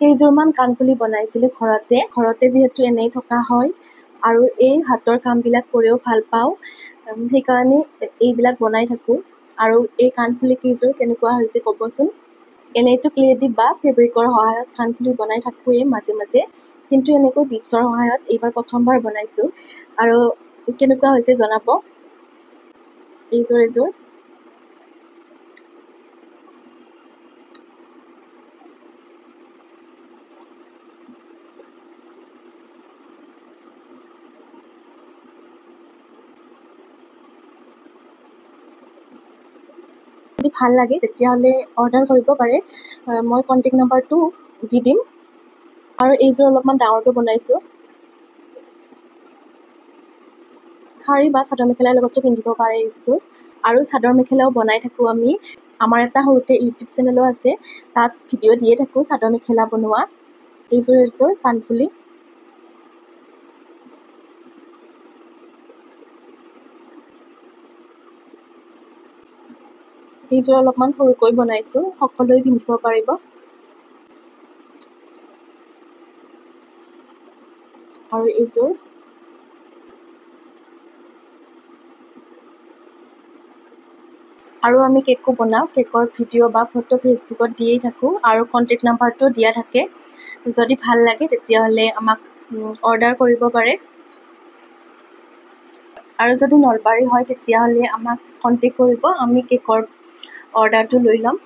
কেইযোৰমান কাণফুলি বনাইছিলোঁ ঘৰতে যিহেতু এনেই থকা হয় আৰু এই হাতৰ কামবিলাক কৰিও ভাল পাওঁ, সেইকাৰণে এইবিলাক বনাই থাকোঁ। আৰু এই কাণফুলি কেইযোৰ কেনেকুৱা হৈছে ক'বচোন। এনেইতো ক্লেদি বা ফেব্ৰিকৰ সহায়ত কাণফুলি বনাই থাকোঁৱেই মাজে মাজে, কিন্তু এনেকৈ বিটছৰ সহায়ত এইবাৰ প্ৰথমবাৰ বনাইছোঁ। আৰু কেনেকুৱা হৈছে জনাব। এইযোৰ যদি ভাল লাগে তেতিয়াহ'লে অৰ্ডাৰ কৰিব পাৰে। মই কণ্টেক্ট নাম্বাৰটো দি দিম। আৰু এইযোৰ অলপমান ডাঙৰকৈ বনাইছোঁ। শাৰী বা চাদৰ মেখেলাৰ লগতো পিন্ধিব পাৰে এইযোৰ। আৰু চাদৰ মেখেলাও বনাই থাকোঁ আমি। আমাৰ এটা সৰুকৈ ইউটিউব চেনেলো আছে, তাত ভিডিঅ' দিয়ে থাকোঁ চাদৰ মেখেলা বনোৱা। এইযোৰ কাণফুলি। এইযোৰ অলপমান সৰুকৈ বনাইছোঁ, সকলোৱে পিন্ধিব পাৰিব। আৰু এইযোৰ আৰু আমি কেকো বনাওঁ, কেকৰ ভিডিঅ' বা ফটো ফেচবুকত দিয়েই থাকোঁ আৰু কণ্টেক্ট নাম্বাৰটো দিয়া থাকে। যদি ভাল লাগে তেতিয়াহ'লে আমাক অৰ্ডাৰ কৰিব পাৰে। আৰু যদি নলবাৰী হয় তেতিয়াহ'লে আমাক কণ্টেক্ট কৰিব, আমি কেকৰ অৰ্ডাৰটো লৈ ল'ম।